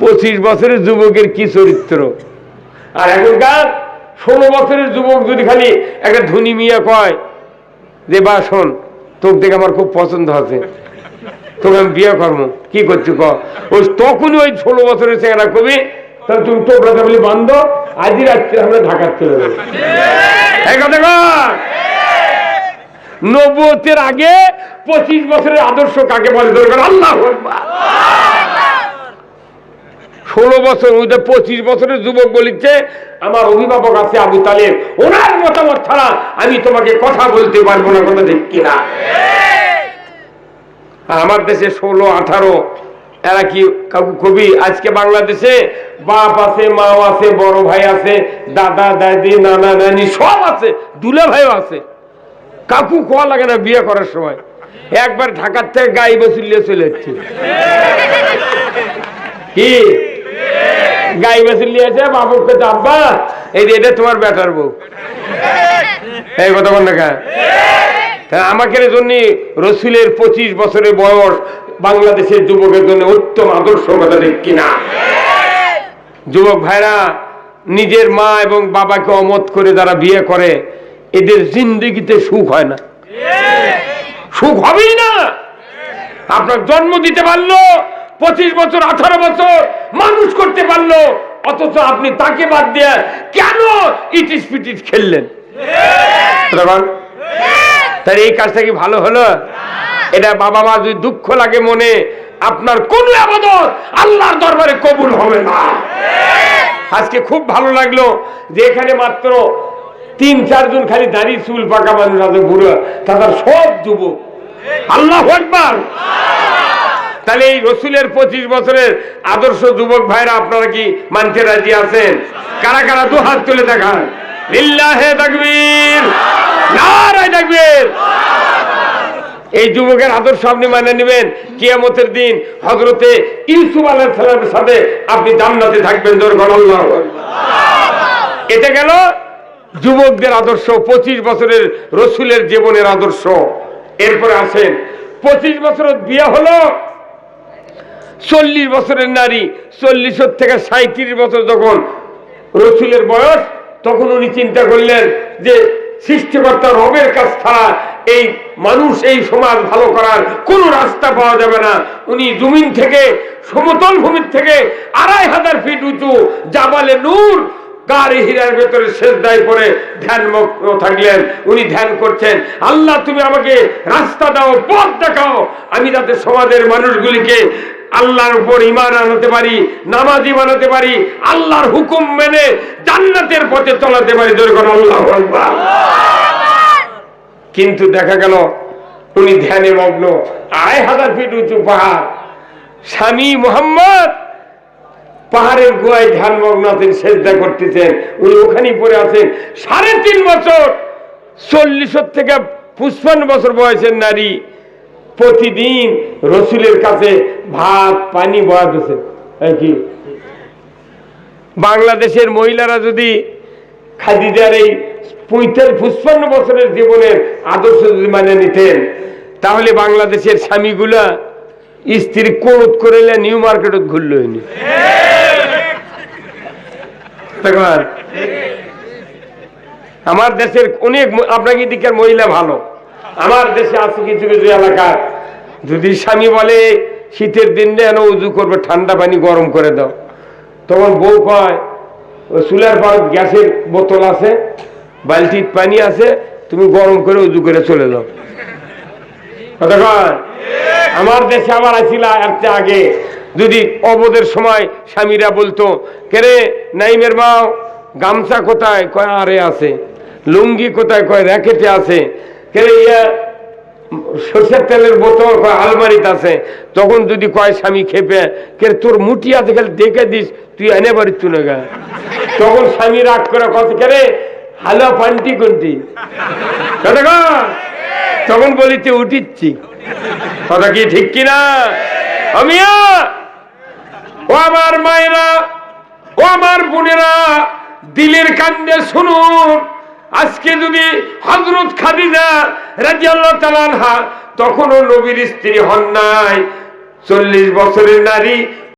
25 বছরের যুবকের কি চরিত্র, আর এখনকার 16 বছরের যুবক যদি খালি একটা ধনী মিয়া কয় যে বা শোন তোকে দেখে আমার খুব পছন্দ আছে, তোকে আমি বিয়ে করবো, কি করছি ক, ওই তখনই ওই 16 বছরের চেহারা কবি তাহলে তুমি টোকরাটা বলি বান্ধ, আজই রাত্রে আমরা ঢাকার চলে যাবো। নবুয়তের আগে 25 বছরের আদর্শ কাকে বলে দরকার? আল্লাহু আকবার। 16 বছর ওই 25 বছরের যুবক বলিচ্ছে আমার অভিভাবক আছে আবু তালেব, ওনার মতামত ছাড়া আমি তোমাকে কথা বলতে পারবো না, কথা ঠিক কিনা? আমার দেশে 16, 18 এরা কি কবি? আজকে বাংলাদেশে বাপ আছে, মা আছে, বড় ভাই আছে, দাদা দাদি, নানা নানি সব আছে, দুলা ভাইও আছে, কাকু কোয়া লাগে না বিয়ে করার সময়। একবার ঢাকার থেকে গাই বসুলিয়ে চলে যাচ্ছে, কি গাই বসুলিয়ে আছে, বাবুকে আব্বা এই এটা তোমার বেটার বউ, এই কথা বল না। আমাকে জন্য রসুলের 25 বছরের বয়স বাংলাদেশের যুবকের জন্য উত্তম আদর্শ, কথা ঠিক কিনা? যুবক ভাইরা নিজের মা এবং বাবাকে অমত করে যারা বিয়ে করে এদের জিন্দেগিতে সুখ হয় না, সুখ হবেই না। আপনার জন্ম দিতে পারলো, 25 বছর 18 বছর মানুষ করতে পারলো, অথচ আপনি তাকে বাদ দিয়ে কেন ইটিস পিটিস খেললেন? তাই এই কাজটা কি ভালো হলো? এটা বাবা মা যদি দুঃখ লাগে মনে, আপনার কোন ইবাদত আল্লাহর দরবারে কবুল হবে না। আজকে খুব ভালো লাগলো যে এখানে মাত্র 3-4 জন খালি দাড়ি চুল পাকা মানুষ আছে, বুড়ো, তাদের সব যুবক। আল্লাহু আকবার। তাহলে এই রসুলের 25 বছরের আদর্শ যুবক ভাইরা আপনারা কি মানতে রাজি আছেন? কারা কারা দু হাত তুলে দেখান। লিল্লাহে তাকবীর, নারায়ে তাকবীর। এই যুবকের আদর্শ আপনি মানে নেবেন, কিয়ামতের দিন হযরতে ইউসুফ আলাইহিস সালামের সাথে আপনি জান্নাতে থাকবেন। জোরে বলুন আল্লাহু আকবার। এটা গেল যুবকদের আদর্শ, 25 বছরের রসুলের জীবনের আদর্শ। এরপরে আসেন 25 বছরের বিয়ে হলো, 40 বছরের নারী, 40 থেকে 37 বছর যখন রসুলের বয়স, তখন উনি চিন্তা করলেন যে সৃষ্টিকর্তা রবের কাছ ছাড়া এই মানুষ, এই সমাজ ভালো করার কোন রাস্তা পাওয়া যাবে না। উনি জমিন থেকে, সমতল ভূমির থেকে 2500 ফিট উঁচু জাবালে নূর গাড়ি হীরার ভেতরে সেজদায় পড়ে ধ্যানমগ্ন থাকলেন। উনি ধ্যান করছেন, আল্লাহ তুমি আমাকে রাস্তা দাও, পথ দেখাও, আমি যাতে সমাজের মানুষগুলিকে আল্লাহর উপর ঈমান আনতে পারি, নামাজি বানাতে পারি, আল্লাহর হুকুম মেনে জান্নাতের পথে চলাতে পারি। জোরে করে আল্লাহু আকবার। কিন্তু দেখা গেল উনি ধ্যানে মগ্ন, 2500 ফিট উঁচু পাহাড়, স্বামী মুহাম্মদ পাহাড়ের গোয়ায় ধ্যানমগ্ন আছেন, সেজদা করতেছেন, উনি ওখানেই পড়ে আছেন। 3.5 বছর, 40 থেকে 55 বছর বয়সের নারী প্রতিদিন রসুলের কাছে ভাত পানি বয়া দিচ্ছেন। কি বাংলাদেশের মহিলারা যদি খাদিজার এই 55 বছরের জীবনের আদর্শ যদি মানে নিতেন, তাহলে বাংলাদেশের স্বামীগুলা স্ত্রী কোরত করে নিউ মার্কেটত ঘুরল হয়নি। আমার দেশের অনেক, আপনাকে দিকের মহিলা ভালো, আমার দেশে আছে কিছু কিছু এলাকা, যদি স্বামী বলে শীতের দিন যেন উজু করবে, ঠান্ডা পানি গরম করে দাও, তখন বউ কয় ওই চুলার পর গ্যাসের বোতল আছে, বালতির পানি আছে, তুমি গরম করে উজু করে চলে যাও। কথা কয়। আমার দেশে আবার আছিল একটা আগে, যদি অবদের সময় স্বামীরা বলতো কেরে নাইমের মাও গামছা কোথায়, কয় আরে আছে। লুঙ্গি কোথায়, কয় র্যাকেটে আছে। কেরে ইয়া সরষের তেলের বোতল, কয় আলমারিতে আছে। তখন যদি কয় স্বামী খেপে, কে তোর মুঠি আছে খালি দেখে দিস, তুই এনে বাড়ি চলে গা। তখন স্বামী রাগ করে কত কেরে হালা পান্টি কোনটি, তখন বলিতে উঠিচ্ছি। কথা কি ঠিক কিনা? আমিয়া ও আমার মায়েরা, ও আমার বোনেরা, দিলের কান্দে শুনুন। আজকে যদি হযরত খাদিজা রাদিয়াল্লাহু তাআলা আনহা তখনও নবীর স্ত্রী হন নাই, 40 বছরের নারী